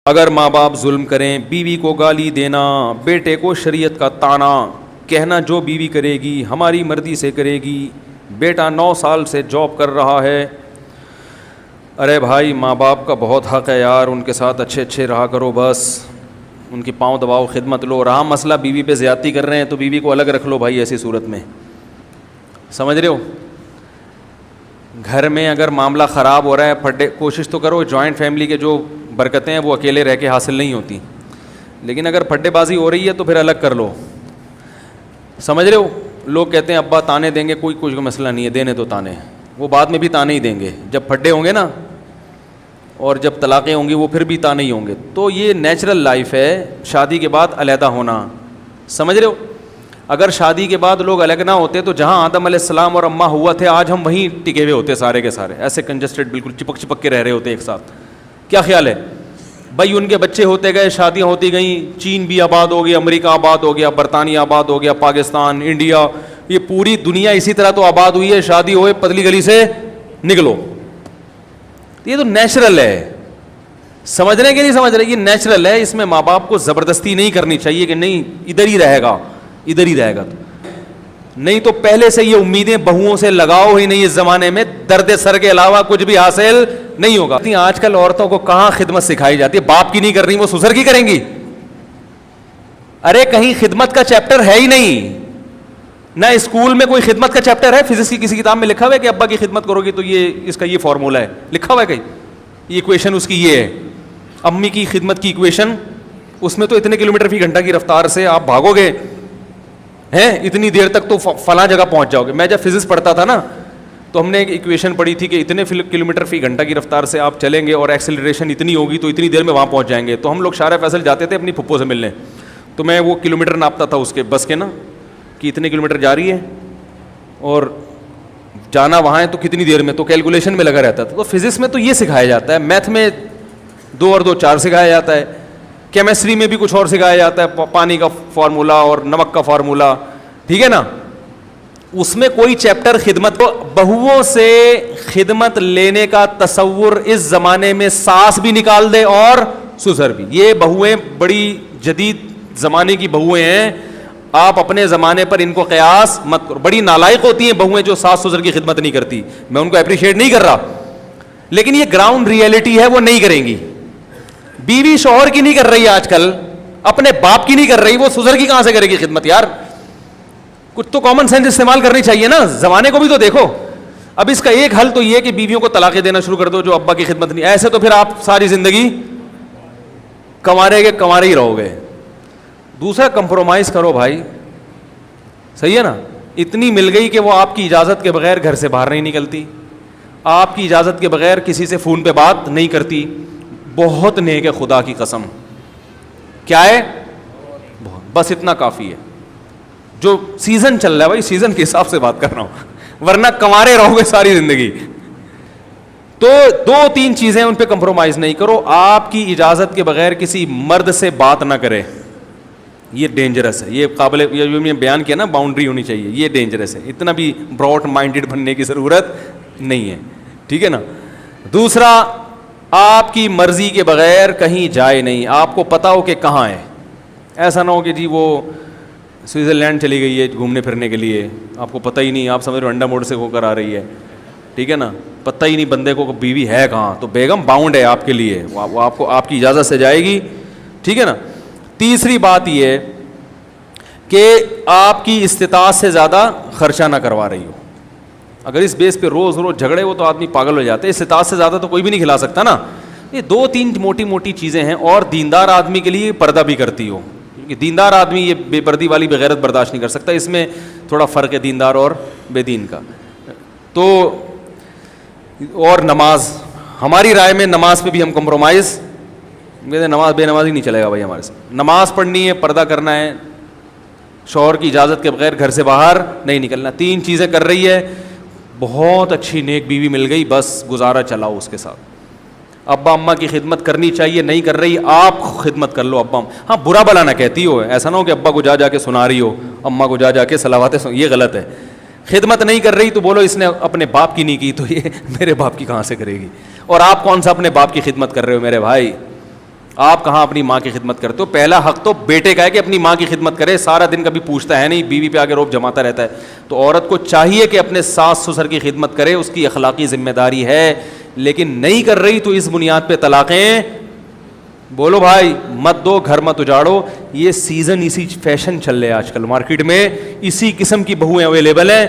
اگر ماں باپ ظلم کریں، بیوی کو گالی دینا، بیٹے کو شریعت کا طعنہ، کہنا جو بیوی کرے گی ہماری مرضی سے کرے گی، بیٹا 9 سال سے جاب کر رہا ہے۔ ارے بھائی ماں باپ کا بہت حق ہے یار، ان کے ساتھ اچھے رہا کرو، بس ان کی پاؤں دباؤ، خدمت لو۔ رہا مسئلہ بیوی پہ زیادتی کر رہے ہیں تو بیوی کو الگ رکھ لو بھائی، ایسی صورت میں سمجھ رہے ہو۔ گھر میں اگر معاملہ خراب ہو رہا ہے، پھڈے کوشش تو کرو، جوائنٹ فیملی کے جو برکتیں ہیں وہ اکیلے رہ کے حاصل نہیں ہوتی، لیکن اگر پھڈے بازی ہو رہی ہے تو پھر الگ کر لو، سمجھ رہے ہو۔ لوگ کہتے ہیں ابا تانے دیں گے، کوئی کچھ کا مسئلہ نہیں ہے، دینے تو تانے، وہ بعد میں بھی تانے ہی دیں گے، جب پھڈے ہوں گے نا اور جب طلاقیں ہوں گی وہ پھر بھی تانے ہی ہوں گے۔ تو یہ نیچرل لائف ہے، شادی کے بعد علیحدہ ہونا، سمجھ رہے ہو۔ اگر شادی کے بعد لوگ الگ نہ ہوتے تو جہاں آدم علیہ السلام اور اماں ہوا تھے، آج ہم وہیں ٹکے ہوئے ہوتے سارے کے سارے، ایسے کنجسٹڈ بالکل چپک کے رہ رہے ہوتے ایک ساتھ۔ کیا خیال ہے بھائی؟ ان کے بچے ہوتے گئے، شادیاں ہوتی گئیں، چین بھی آباد ہو گیا، امریکہ آباد ہو گیا، برطانیہ آباد ہو گیا، پاکستان، انڈیا، یہ پوری دنیا اسی طرح تو آباد ہوئی ہے۔ شادی ہوئے پتلی گلی سے نکلو، یہ تو نیچرل ہے، سمجھ رہے کہ نہیں سمجھ رہے؟ یہ نیچرل ہے، اس میں ماں باپ کو زبردستی نہیں کرنی چاہیے کہ نہیں ادھر ہی رہے گا، ادھر ہی رہے گا، نہیں تو پہلے سے یہ امیدیں بہوؤں سے لگاؤ ہی نہیں، اس زمانے میں درد سر کے علاوہ کچھ بھی حاصل نہیں ہوگا۔ آج کل عورتوں کو کہاں خدمت سکھائی جاتی ہے؟ باپ کی نہیں کر رہی وہ سسر کی کریں گی؟ ارے کہیں خدمت کا چیپٹر ہے ہی نہیں، نہ اسکول میں کوئی خدمت کا چیپٹر ہے۔ فزکس کی کسی کتاب میں لکھا ہوا ہے کہ ابا کی خدمت کرو گی تو یہ اس کا یہ فارمولا ہے، لکھا ہوا ہے کہیں؟ یہ ایکویشن اس کی یہ ہے، امی کی خدمت کی ایکویشن، اس میں تو اتنے کلومیٹر فی گھنٹہ کی رفتار سے آپ بھاگو گے ہیں، اتنی دیر تک تو فلاں جگہ پہنچ جاؤ گے۔ میں جب فزکس پڑھتا تھا نا تو ہم نے ایک ایکویشن پڑھی تھی کہ اتنے کلومیٹر فی گھنٹہ کی رفتار سے آپ چلیں گے اور ایکسلریشن اتنی ہوگی تو اتنی دیر میں وہاں پہنچ جائیں گے۔ تو ہم لوگ شارع فیصل جاتے تھے اپنی پھپھو سے ملنے، تو میں وہ کلومیٹر ناپتا تھا اس کے بس کے نا، کہ اتنے کلومیٹر جا رہی ہے اور جانا وہاں ہے تو کتنی دیر میں، تو کیلکولیشن میں لگا رہتا تھا۔ تو فزکس میں تو یہ سکھایا جاتا ہے، میتھ میں 2 اور 2 4 سکھایا جاتا ہے، کیمسٹری میں بھی کچھ اور سکھایا جاتا ہے، پانی کا فارمولا اور نمک کا فارمولا، ٹھیک ہے نا۔ اس میں کوئی چیپٹر خدمت کو، بہوؤں سے خدمت لینے کا تصور اس زمانے میں ساس بھی نکال دے اور سسر بھی۔ یہ بہویں بڑی جدید زمانے کی بہویں ہیں، آپ اپنے زمانے پر ان کو قیاس مت کرو۔ بڑی نالائق ہوتی ہیں بہویں جو ساس سسر کی خدمت نہیں کرتی، میں ان کو اپریشیٹ نہیں کر رہا، لیکن یہ گراؤنڈ ریئلٹی ہے، وہ نہیں کریں گی۔ بیوی شوہر کی نہیں کر رہی آج کل، اپنے باپ کی نہیں کر رہی، وہ سسر کی کہاں سے کرے گی خدمت یار؟ کچھ تو کامن سینس استعمال کرنی چاہیے نا، زمانے کو بھی تو دیکھو۔ اب اس کا ایک حل تو یہ کہ بیویوں کو طلاقیں دینا شروع کر دو جو ابا کی خدمت نہیں، ایسے تو پھر آپ ساری زندگی کمارے ہی رہو گے۔ دوسرا کمپرومائز کرو بھائی، صحیح ہے نا۔ اتنی مل گئی کہ وہ آپ کی اجازت کے بغیر گھر سے باہر نہیں نکلتی، آپ کی اجازت کے بغیر کسی سے فون پہ بات نہیں کرتی، بہت نیک ہے خدا کی قسم۔ کیا ہے؟ بس اتنا کافی ہے۔ جو سیزن چل رہا ہے بھائی، سیزن کے حساب سے بات کر رہا ہوں، ورنہ کمارے رہو گے ساری زندگی۔ تو 2-3 چیزیں ان پہ کمپرومائز نہیں کرو۔ آپ کی اجازت کے بغیر کسی مرد سے بات نہ کرے، یہ ڈینجرس ہے، یہ قابل، یہ بیان کیا نا، باؤنڈری ہونی چاہیے، یہ ڈینجرس ہے، اتنا بھی براڈ مائنڈڈ بننے کی ضرورت نہیں ہے، ٹھیک ہے نا۔ دوسرا، آپ کی مرضی کے بغیر کہیں جائے نہیں، آپ کو پتا ہو کہ کہاں ہے، ایسا نہ ہو کہ جی وہ سوئٹزرلینڈ چلی گئی ہے گھومنے پھرنے کے لیے، آپ کو پتہ ہی نہیں، آپ سمجھ رہے انڈا موڑ سے ہو کر آ رہی ہے، ٹھیک ہے نا، پتہ ہی نہیں بندے کو کہ بیوی ہے کہاں، تو بیگم باؤنڈ ہے آپ کے لیے، وہ آپ کو آپ کی اجازت سے جائے گی، ٹھیک ہے نا۔ تیسری بات یہ کہ آپ کی استطاعت سے زیادہ خرچہ نہ کروا رہی ہو۔ اگر اس بیس پہ روز جھگڑے ہو تو آدمی پاگل ہو جاتا ہے، استطاعت سے زیادہ تو کوئی بھی نہیں کھلا سکتا نا۔ یہ 2-3 موٹی چیزیں ہیں، اور دیندار آدمی کے لیے پردہ بھی کرتی ہو، کہ دیندار آدمی یہ بے پردی والی بغیرت برداشت نہیں کر سکتا، اس میں تھوڑا فرق ہے دیندار اور بے دین کا۔ تو اور نماز، ہماری رائے میں نماز پہ بھی ہم کمپرومائز، نماز بے نمازی نہیں چلے گا بھائی ہمارے ساتھ، نماز پڑھنی ہے، پردہ کرنا ہے، شوہر کی اجازت کے بغیر گھر سے باہر نہیں نکلنا۔ 3 چیزیں کر رہی ہے، بہت اچھی نیک بیوی مل گئی، بس گزارا چلاؤ اس کے ساتھ۔ ابا اماں کی خدمت کرنی چاہیے، نہیں کر رہی آپ خدمت کر لو ابا، ہاں برا بلا نہ کہتی ہو، ایسا نہ ہو کہ ابا کو جا کے سنا رہی ہو، اماں کو جا کے صلواتیں یہ غلط ہے۔ خدمت نہیں کر رہی تو بولو اس نے اپنے باپ کی نہیں کی تو یہ میرے باپ کی کہاں سے کرے گی، اور آپ کون سا اپنے باپ کی خدمت کر رہے ہو میرے بھائی؟ آپ کہاں اپنی ماں کی خدمت کرتے ہو؟ پہلا حق تو بیٹے کا ہے کہ اپنی ماں کی خدمت کرے. سارا دن کبھی پوچھتا ہے نہیں, بیوی پہ آ کے روب جماتا رہتا ہے. تو عورت کو چاہیے کہ اپنے ساس سسر کی خدمت کرے, اس کی اخلاقی ذمہ داری ہے. لیکن نہیں کر رہی تو اس بنیاد پہ طلاقیں, بولو بھائی مت دو, گھر مت اجاڑو. یہ سیزن, اسی فیشن چل رہے آج کل مارکیٹ میں, اسی قسم کی بہویں اویلیبل ہیں.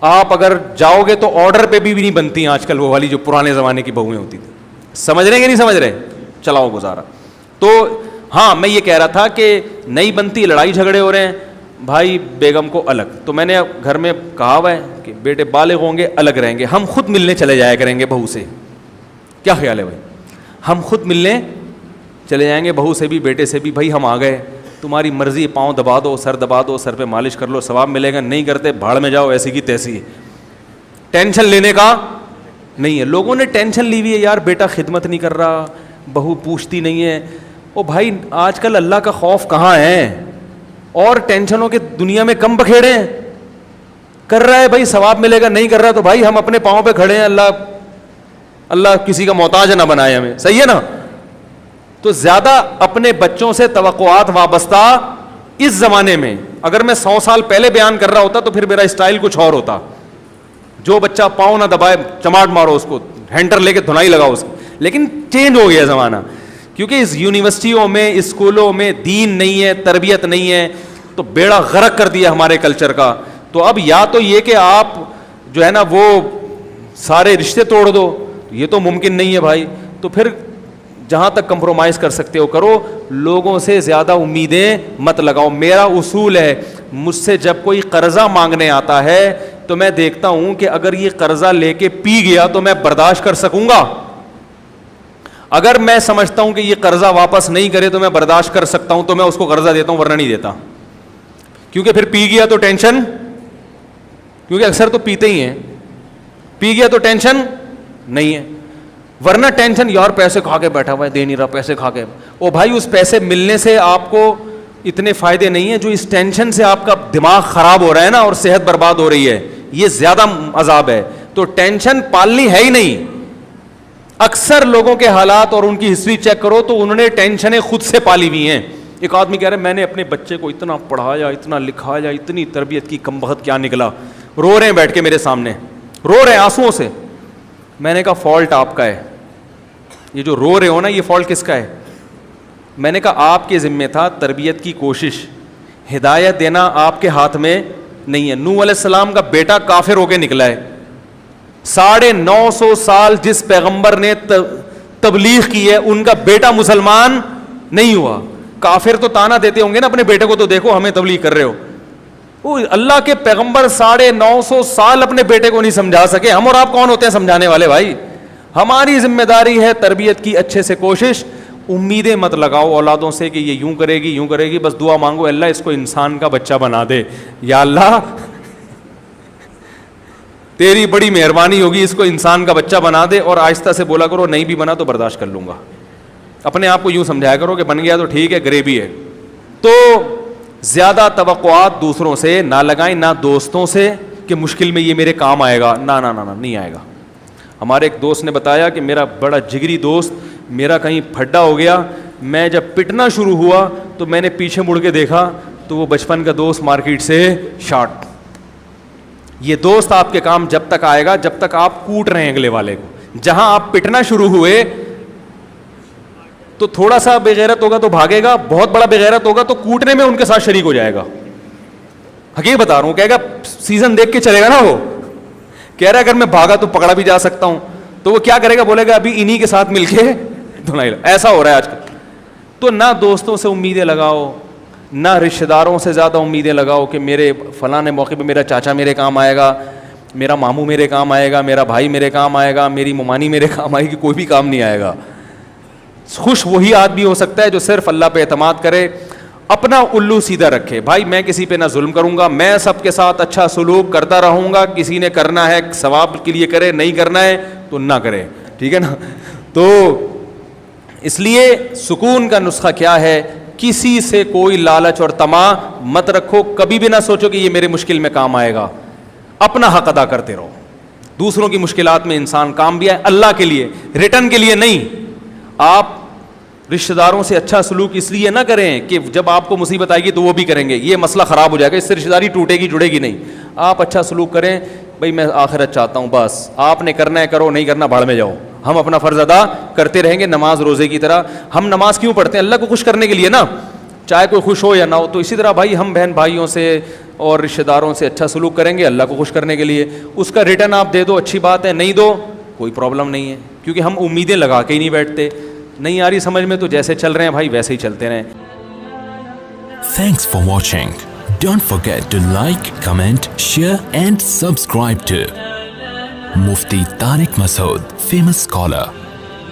آپ اگر جاؤ گے تو آرڈر پہ بھی نہیں بنتی آج کل وہ والی جو پرانے زمانے کی بہویں ہوتی تھیں. سمجھ رہے ہیں کہ نہیں سمجھ رہے؟ چلاؤ گزارا. تو ہاں میں یہ کہہ رہا تھا کہ نہیں بنتی, لڑائی جھگڑے ہو رہے ہیں بھائی, بیگم کو الگ. تو میں نے گھر میں کہا ہوا ہے کہ بیٹے بالغ ہوں گے الگ رہیں گے, ہم خود ملنے چلے جایا کریں گے بہو سے. کیا خیال ہے بھائی؟ ہم خود ملنے چلے جائیں گے بہو سے بھی, بیٹے سے بھی. بھائی ہم آ گئے, تمہاری مرضی, پاؤں دبا دو, سر دبا دو, سر پہ مالش کر لو, ثواب ملے گا. نہیں کرتے بھاڑ میں جاؤ, ایسی کی تیسی ہے. ٹینشن لینے کا نہیں ہے. لوگوں نے ٹینشن لی ہوئی ہے یار, بیٹا خدمت نہیں کر رہا, بہو پوچھتی نہیں ہے. او بھائی آج کل اللہ کا خوف کہاں ہے, اور ٹینشنوں کے دنیا میں کم بکھیڑے ہیں. کر رہا ہے بھائی ثواب ملے گا, نہیں کر رہا تو بھائی ہم اپنے پاؤں پہ کھڑے ہیں. اللہ کسی کا محتاج نہ بنائے ہمیں, صحیح ہے نا. تو زیادہ اپنے بچوں سے توقعات وابستہ اس زمانے میں, اگر میں 100 سال پہلے بیان کر رہا ہوتا تو پھر میرا اسٹائل کچھ اور ہوتا. جو بچہ پاؤں نہ دبائے چماٹ مارو اس کو, ہینڈر لے کے دھنائی لگاؤ اس کو. لیکن چینج ہو گیا زمانہ, کیونکہ اس یونیورسٹیوں میں, اسکولوں میں دین نہیں ہے, تربیت نہیں ہے, تو بیڑا غرق کر دیا ہمارے کلچر کا. تو اب یا تو یہ کہ آپ جو ہے نا وہ سارے رشتے توڑ دو, یہ تو ممکن نہیں ہے بھائی. تو پھر جہاں تک کمپرومائز کر سکتے ہو کرو, لوگوں سے زیادہ امیدیں مت لگاؤ. میرا اصول ہے, مجھ سے جب کوئی قرضہ مانگنے آتا ہے تو میں دیکھتا ہوں کہ اگر یہ قرضہ لے کے پی گیا تو میں برداشت کر سکوں گا. اگر میں سمجھتا ہوں کہ یہ قرضہ واپس نہیں کرے تو میں برداشت کر سکتا ہوں, تو میں اس کو قرضہ دیتا ہوں, ورنہ نہیں دیتا. کیونکہ پھر پی گیا تو ٹینشن, کیونکہ اکثر تو پیتے ہی ہیں, پی گیا تو ٹینشن نہیں ہے. ورنہ ٹینشن یار پیسے کھا کے بیٹھا ہوا ہے, دے نہیں رہا, پیسے کھا کے. او بھائی اس پیسے ملنے سے آپ کو اتنے فائدے نہیں ہیں جو اس ٹینشن سے آپ کا دماغ خراب ہو رہا ہے نا, اور صحت برباد ہو رہی ہے, یہ زیادہ عذاب ہے. تو ٹینشن پالنی ہے ہی نہیں. اکثر لوگوں کے حالات اور ان کی ہسٹری چیک کرو تو انہوں نے ٹینشنیں خود سے پالی ہوئی ہیں. ایک آدمی کہہ رہا ہے میں نے اپنے بچے کو اتنا پڑھایا, اتنا لکھایا, اتنی تربیت کی, کم بخت کیا نکلا. رو رہے ہیں بیٹھ کے میرے سامنے, رو رہے ہیں آنسوؤں سے. میں نے کہا فالٹ آپ کا ہے, یہ جو رو رہے ہو نا یہ فالٹ کس کا ہے؟ میں نے کہا آپ کے ذمہ تھا تربیت کی کوشش, ہدایت دینا آپ کے ہاتھ میں نہیں ہے. نوح علیہ السلام کا بیٹا کافر ہو کے نکلا ہے. 950 سال جس پیغمبر نے تبلیغ کی ہے ان کا بیٹا مسلمان نہیں ہوا. کافر تو تانا دیتے ہوں گے نا اپنے بیٹے کو, تو دیکھو ہمیں تبلیغ کر رہے ہو. اللہ کے پیغمبر 950 سال اپنے بیٹے کو نہیں سمجھا سکے. ہم اور آپ کون ہوتے ہیں سمجھانے والے بھائی؟ ہماری ذمہ داری ہے تربیت کی اچھے سے کوشش. امیدیں مت لگاؤ اولادوں سے کہ یہ یوں کرے گی یوں کرے گی, بس دعا مانگو اللہ اس کو انسان کا بچہ بنا دے, یا اللہ تیری بڑی مہربانی ہوگی اس کو انسان کا بچہ بنا دے. اور آہستہ سے بولا کرو نہیں بھی بنا تو برداشت کر لوں گا. اپنے آپ کو یوں سمجھایا کرو کہ بن گیا تو ٹھیک ہے, غریبی ہے. تو زیادہ توقعات دوسروں سے نہ لگائیں, نہ دوستوں سے کہ مشکل میں یہ میرے کام آئے گا, نہ نہیں آئے گا. ہمارے ایک دوست نے بتایا کہ میرا بڑا جگری دوست میرا کہیں پھڈا ہو گیا, میں جب پٹنا شروع ہوا تو میں نے پیچھے مڑ کے دیکھا تو وہ بچپن کا دوست مارکیٹ سے شارٹ. یہ دوست آپ کے کام جب تک آئے گا جب تک آپ کوٹ رہے ہیں اگلے والے کو. جہاں آپ پٹنا شروع ہوئے تو تھوڑا سا بےغیرت ہوگا تو بھاگے گا, بہت بڑا بےغیرت ہوگا تو کوٹنے میں ان کے ساتھ شریک ہو جائے گا. حقیقت بتا رہا ہوں, کہے گا سیزن دیکھ کے چلے گا نا. وہ کہہ رہا ہے اگر میں بھاگا تو پکڑا بھی جا سکتا ہوں, تو وہ کیا کرے گا, بولے گا ابھی انہی کے ساتھ مل کے دھنائی. ایسا ہو رہا ہے آج کل. تو نہ دوستوں سے امیدیں لگاؤ, نہ رشتہ داروں سے زیادہ امیدیں لگاؤ کہ میرے فلاں موقع پہ میرا چاچا میرے کام آئے گا, میرا ماموں میرے کام آئے گا, میرا بھائی میرے کام آئے گا, میری ممانی میرے کام آئے گی. کوئی بھی کام نہیں آئے گا. خوش وہی آدمی ہو سکتا ہے جو صرف اللہ پہ اعتماد کرے, اپنا الو سیدھا رکھے. بھائی میں کسی پہ نہ ظلم کروں گا, میں سب کے ساتھ اچھا سلوک کرتا رہوں گا. کسی نے کرنا ہے ثواب کے لیے کرے, نہیں کرنا ہے تو نہ کرے, ٹھیک ہے نا. تو اس لیے سکون کا نسخہ کیا ہے, کسی سے کوئی لالچ اور طمع مت رکھو. کبھی بھی نہ سوچو کہ یہ میرے مشکل میں کام آئے گا. اپنا حق ادا کرتے رہو. دوسروں کی مشکلات میں انسان کام بھی ہے اللہ کے لیے, ریٹرن کے لیے نہیں. آپ رشتہ داروں سے اچھا سلوک اس لیے نہ کریں کہ جب آپ کو مصیبت آئے گی تو وہ بھی کریں گے, یہ مسئلہ خراب ہو جائے گا, اس سے رشتہ داری ٹوٹے گی جڑے گی نہیں. آپ اچھا سلوک کریں, بھائی میں آخرت چاہتا ہوں, بس آپ نے کرنا ہے کرو, نہیں کرنا بھاڑ میں جاؤ, ہم اپنا فرض ادا کرتے رہیں گے نماز روزے کی طرح. ہم نماز کیوں پڑھتے ہیں؟ اللہ کو خوش کرنے کے لیے نا, چاہے کوئی خوش ہو یا نہ ہو. تو اسی طرح بھائی ہم بہن بھائیوں سے اور رشتہ داروں سے اچھا سلوک کریں گے اللہ کو خوش کرنے کے لیے. اس کا ریٹرن آپ دے دو اچھی بات ہے, نہیں دو کوئی پرابلم نہیں ہے, کیونکہ ہم امیدیں لگا کے ہی نہیں بیٹھتے. نہیں آ رہی سمجھ میں تو جیسے چل رہے ہیں بھائی ویسے ہی چلتے رہیں. Thanks for watching. Don't forget to like, comment, share and subscribe to Mufti Tariq Masood, famous scholar.